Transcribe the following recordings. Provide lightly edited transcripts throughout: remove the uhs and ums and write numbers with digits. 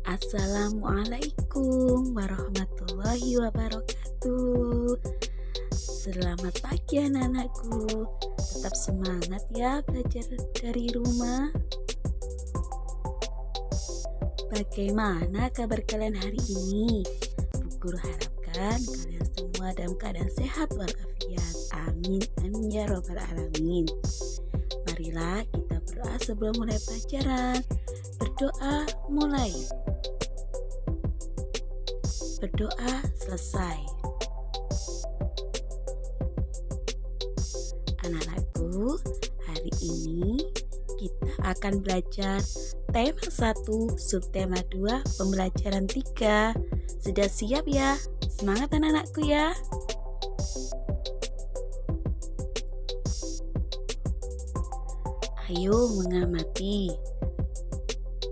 Assalamualaikum warahmatullahi wabarakatuh. Selamat pagi anak-anakku. Tetap semangat ya belajar dari rumah. Bagaimana kabar kalian hari ini? Bu Guru harapkan kalian semua dalam keadaan sehat walafiat. Amin, amin ya robbal alamin. Marilah kita berdoa sebelum mulai pelajaran. Berdoa mulai. Berdoa selesai. Anak-anakku, hari ini kita akan belajar tema 1, subtema 2, pembelajaran 3. Sudah siap ya? Semangat anak-anakku ya. Ayo mengamati.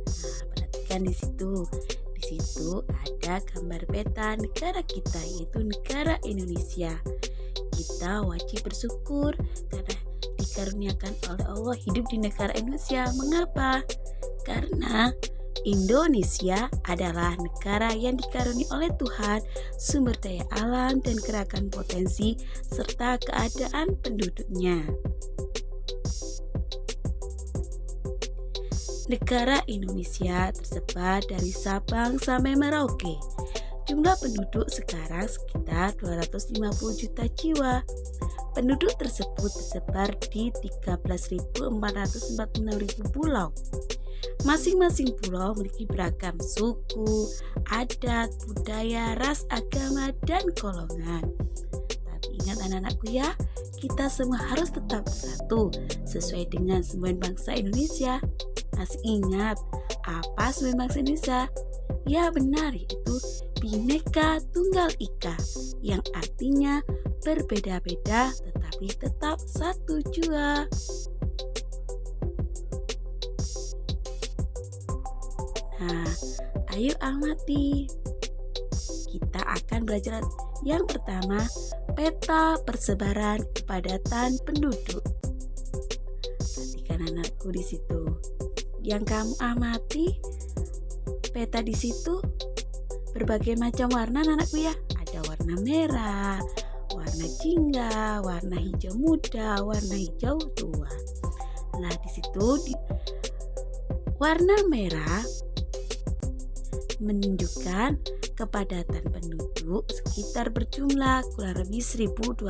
Nah, perhatikan di situ. Di situ ada gambar peta negara kita, yaitu negara Indonesia. Kita wajib bersyukur karena dikaruniakan oleh Allah hidup di negara Indonesia. Mengapa? Karena Indonesia adalah negara yang dikaruniai oleh Tuhan sumber daya alam dan keragaman potensi serta keadaan penduduknya. Negara Indonesia tersebar dari Sabang sampai Merauke. Jumlah penduduk sekarang sekitar 250 juta jiwa. Penduduk tersebut tersebar di 13.446.000 pulau. Masing-masing pulau memiliki beragam suku, adat, budaya, ras, agama, dan golongan. Tapi ingat anak-anakku ya, kita semua harus tetap bersatu sesuai dengan semboyan bangsa Indonesia. Masih ingat apa semboyan bangsa Indonesia? Ya benar, yaitu Bhinneka Tunggal Ika, yang artinya berbeda-beda tetapi tetap satu jua. Nah, ayo amati. Kita akan belajar yang pertama, peta persebaran kepadatan penduduk. Perhatikan anakku di situ. Yang kamu amati, peta di situ berbagai macam warna anakku ya. Ada warna merah, warna jingga, warna hijau muda, warna hijau tua. Nah, di situ warna merah menunjukkan kepadatan penduduk sekitar berjumlah kurang lebih 1.200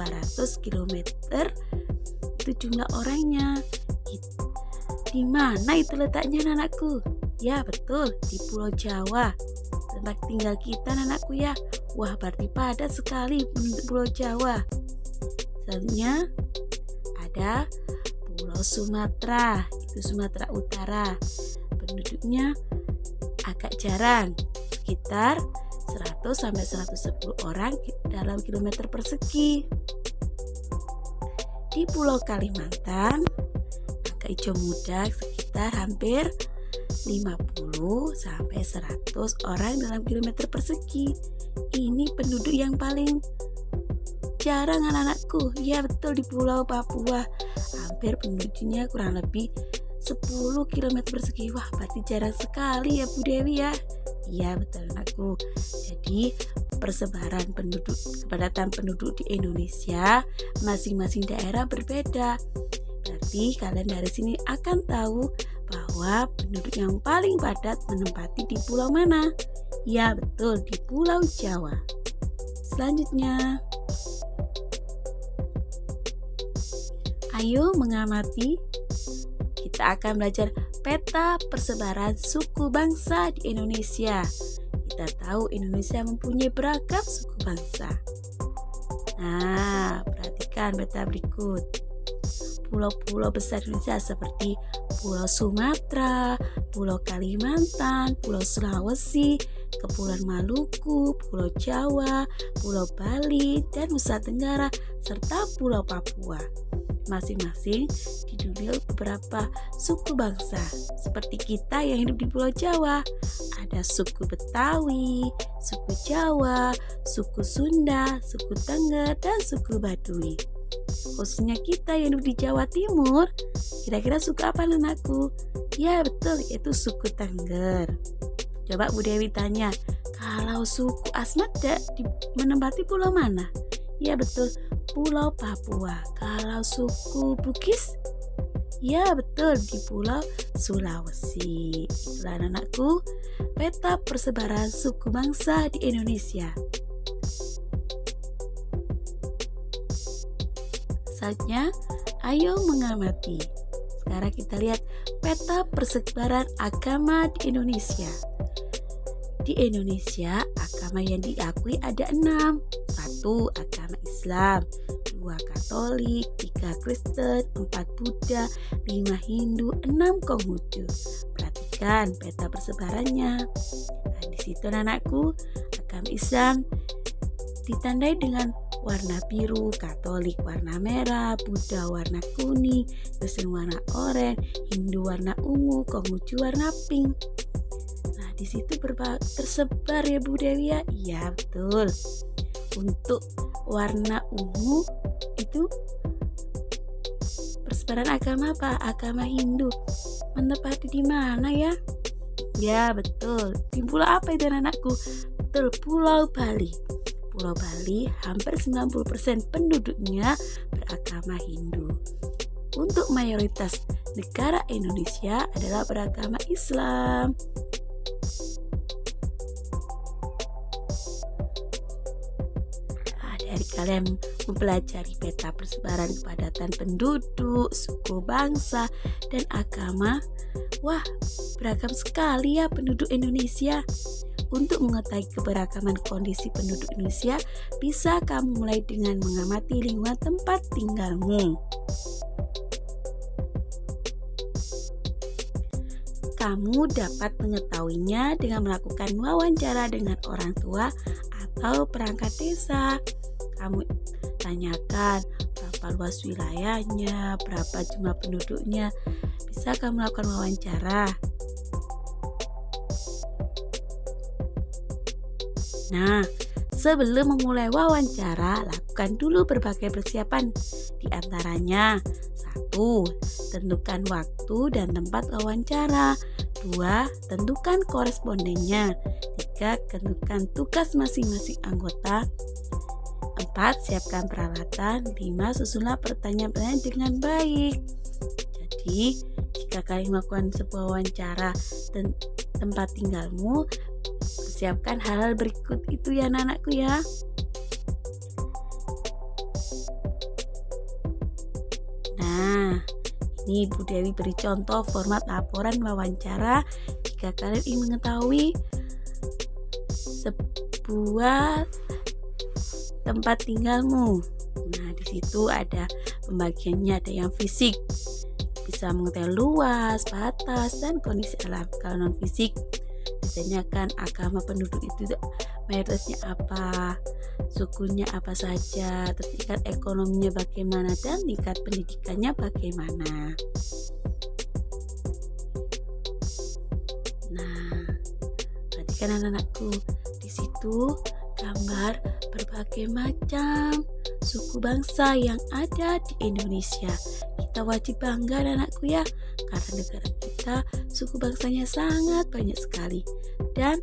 km. Itu jumlah orangnya. Di mana itu letaknya anakku? Ya betul, di Pulau Jawa, tempat tinggal kita anakku ya. Wah, berarti padat sekali penduduk Pulau Jawa. Selanjutnya ada Pulau Sumatera, itu Sumatera Utara. Penduduknya agak jarang, sekitar 100-110 orang dalam kilometer persegi. Di Pulau Kalimantan, agak hijau muda, sekitar hampir 50-100 orang dalam kilometer persegi. Ini penduduk yang paling jarang anak-anakku. Ya betul, di Pulau Papua hampir penduduknya kurang lebih 10 km persegi. Wah, berarti jarang sekali ya Bu Dewi ya. Iya betul anakku. Jadi persebaran penduduk, kepadatan penduduk di Indonesia masing-masing daerah berbeda. Berarti kalian dari sini akan tahu bahwa penduduk yang paling padat menempati di pulau mana? Ya betul, di Pulau Jawa. Selanjutnya, ayo mengamati. Kita akan belajar peta persebaran suku bangsa di Indonesia. Kita tahu Indonesia mempunyai beragam suku bangsa. Nah, perhatikan peta berikut. Pulau-pulau besar Indonesia seperti Pulau Sumatera, Pulau Kalimantan, Pulau Sulawesi, Kepulauan Maluku, Pulau Jawa, Pulau Bali, dan Nusa Tenggara, serta Pulau Papua. Masing-masing didudui beberapa suku bangsa. Seperti kita yang hidup di Pulau Jawa, ada suku Betawi, suku Jawa, suku Sunda, suku Tengger, dan suku Baduy. Khususnya kita yang hidup di Jawa Timur, kira-kira suku apa anakku? Ya betul, yaitu suku Tengger. Coba Bu Dewi tanya, kalau suku Asmat menempati pulau mana? Ya betul, Pulau Papua. Kalau suku Bugis? Ya betul, di Pulau Sulawesi. Itulah anakku, peta persebaran suku bangsa di Indonesia. Saatnya, ayo mengamati. Sekarang kita lihat peta persebaran agama di Indonesia. Di Indonesia, agama yang diakui ada 6. 1. Agama Islam, 2. Katolik, 3. Kristen, 4. Buddha, 5. Hindu, 6. Konghucu. Perhatikan peta persebarannya. Nah, di situ anakku, agama Islam ditandai dengan warna biru, Katolik warna merah, Buddha warna kuning, Kristen warna oranye, Hindu warna ungu, Konghucu warna pink. Nah, di situ tersebar ya Bu Dewi ya. Iya betul. Untuk warna ungu itu persebaran agama apa? Agama Hindu. Menempati di mana ya? Ya betul. Di pulau apa itu anakku? Betul, Pulau Bali. Pulau Bali hampir 90% penduduknya beragama Hindu. Untuk mayoritas negara Indonesia adalah beragama Islam. Dari kalian mempelajari peta persebaran kepadatan penduduk, suku bangsa, dan agama. Wah, beragam sekali ya penduduk Indonesia. Untuk mengetahui keberagaman kondisi penduduk Indonesia, bisa kamu mulai dengan mengamati lingkungan tempat tinggalmu. Kamu dapat mengetahuinya dengan melakukan wawancara dengan orang tua atau perangkat desa. Kamu tanyakan berapa luas wilayahnya, berapa jumlah penduduknya. Bisa kamu lakukan wawancara. Nah, sebelum memulai wawancara, lakukan dulu berbagai persiapan. Di antaranya, 1. Tentukan waktu dan tempat wawancara. 2. Tentukan korespondennya. 3. Tentukan tugas masing-masing anggota. 4. Siapkan peralatan. 5. Susunlah pertanyaan-pertanyaan dengan baik. Jadi, jika kalian melakukan sebuah wawancara dan tempat tinggalmu, persiapkan hal-hal berikut itu ya anak-anakku ya. Nah, ini Bu Dewi beri contoh format laporan wawancara jika kalian ingin mengetahui sebuah tempat tinggalmu. Nah, di situ ada pembagiannya, ada yang fisik, bisa mengetahui luas, batas, dan kondisi alam. Kalau non fisik, ditanyakan agama penduduk itu mayoritasnya apa, sukunya apa saja, terus tingkat ekonominya bagaimana, dan tingkat pendidikannya bagaimana. Nah, perhatikan anak-anakku, di situ gambar berbagai macam suku bangsa yang ada di Indonesia. Kita wajib bangga anakku ya, karena negara kita suku bangsanya sangat banyak sekali dan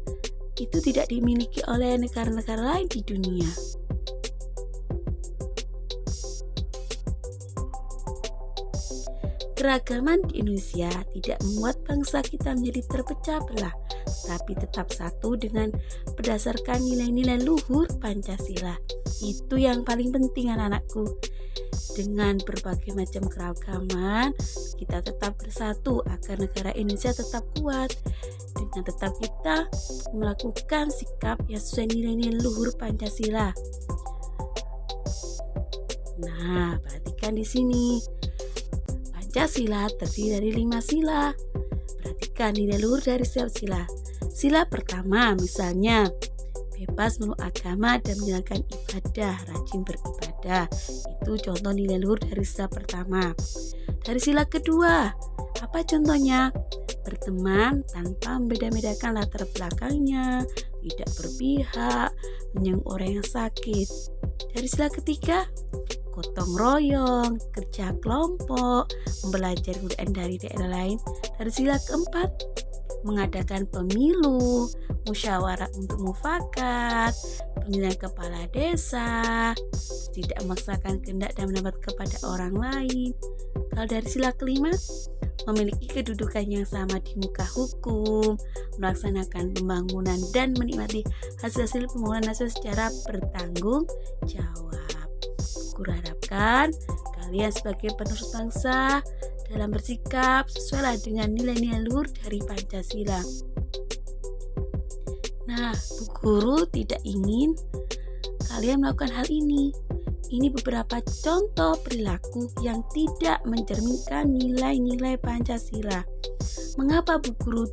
itu tidak dimiliki oleh negara-negara lain di dunia. Keragaman di Indonesia tidak membuat bangsa kita menjadi terpecah belah, tapi tetap satu dengan berdasarkan nilai-nilai luhur Pancasila. Itu yang paling penting anak-anakku. Dengan berbagai macam keragaman, kita tetap bersatu agar negara Indonesia tetap kuat. Dengan tetap kita melakukan sikap yang sesuai nilai-nilai luhur Pancasila. Nah, perhatikan di sini. Pancasila terdiri dari 5 sila. Perhatikan nilai luhur dari setiap sila. Sila pertama misalnya bebas menurut agama dan menjalankan ibadah, rajin beribadah. Itu contoh nilai luhur dari sila pertama. Dari sila kedua, apa contohnya? Berteman tanpa membeda-bedakan latar belakangnya, tidak berpihak, menyenguk orang yang sakit. Dari sila ketiga, gotong royong, kerja kelompok, mempelajari budaya dari daerah lain. Dari sila keempat, mengadakan pemilu, musyawarah untuk mufakat, pemilihan kepala desa, tidak memaksakan kehendak dan pendapat kepada orang lain. Kalau dari sila kelima, memiliki kedudukan yang sama di muka hukum, melaksanakan pembangunan dan menikmati hasil-hasil pembangunan nasional secara bertanggung jawab. Kuharapkan kalian sebagai penerus bangsa dalam bersikap sesuai dengan nilai-nilai luhur dari Pancasila. Nah, Bu Guru tidak ingin kalian melakukan hal ini. Ini beberapa contoh perilaku yang tidak mencerminkan nilai-nilai Pancasila. Mengapa Bu Guru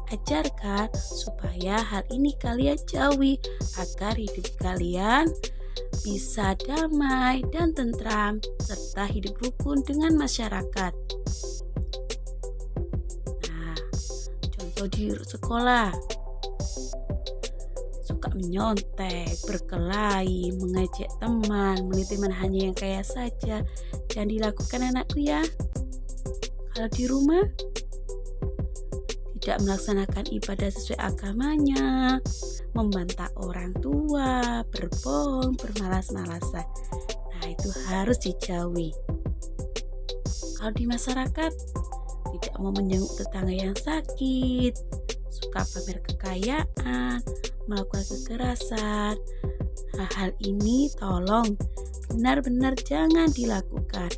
ajarkan? Supaya hal ini kalian jauhi agar hidup kalian bisa damai dan tentram serta hidup rukun dengan masyarakat. Nah, contoh di sekolah, suka menyontek, berkelahi, mengejek teman, meneliti teman hanya yang kaya saja. Jangan dilakukan anakku ya. Kalau di rumah, tidak melaksanakan ibadah sesuai agamanya, membantah orang tua, berbohong, bermalas-malasan. Nah, itu harus dijauhi. Kalau di masyarakat, tidak mau menjenguk tetangga yang sakit, suka pamer kekayaan, melakukan kekerasan. Nah, hal ini tolong benar-benar jangan dilakukan.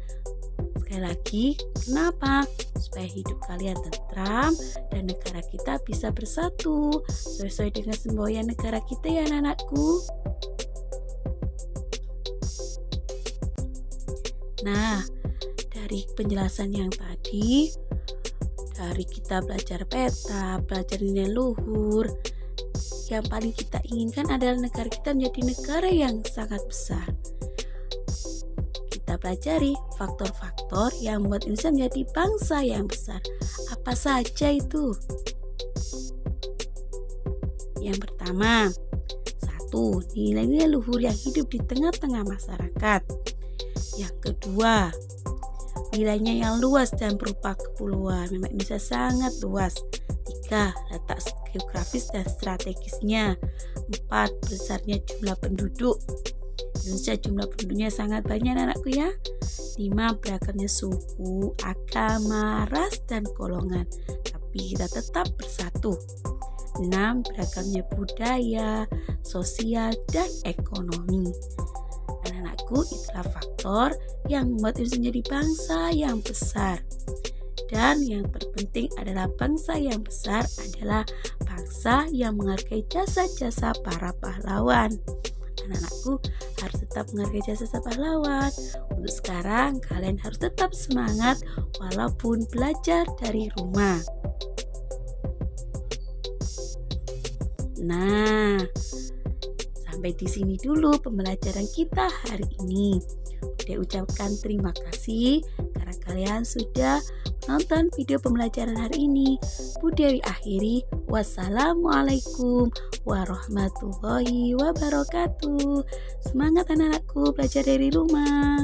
Sekali lagi, kenapa? Supaya hidup kalian tentram dan negara kita bisa bersatu sesuai dengan semboyan negara kita ya anak-anakku. Nah, dari penjelasan yang tadi, dari kita belajar peta, belajar nilai luhur, yang paling kita inginkan adalah negara kita menjadi negara yang sangat besar. Kita pelajari faktor-faktor yang membuat Indonesia menjadi bangsa yang besar. Apa saja itu? Yang pertama, 1. Nilai-nilai luhur yang hidup di tengah-tengah masyarakat. Yang kedua, wilayahnya yang luas dan berupa kepulauan. Memang Indonesia sangat luas. 3. Letak geografis dan strategisnya. 4. Besarnya jumlah penduduk. Indonesia jumlah penduduknya sangat banyak anakku ya. 5. Beragamnya suku, agama, ras, dan golongan, tapi kita tetap bersatu. 6. Beragamnya budaya, sosial, dan ekonomi. Anak-anakku, itulah faktor yang membuat Indonesia menjadi bangsa yang besar. Dan yang terpenting adalah bangsa yang besar adalah bangsa yang menghargai jasa-jasa para pahlawan. Anak-anakku harus tetap menghargai jasa pahlawan. Untuk sekarang kalian harus tetap semangat walaupun belajar dari rumah. Nah, sampai di sini dulu pembelajaran kita hari ini. Saya ucapkan terima kasih karena kalian sudah menonton video pembelajaran hari ini. Bu Dewi akhiri. Wassalamualaikum warahmatullahi wabarakatuh. Semangat anak-anakku belajar dari rumah.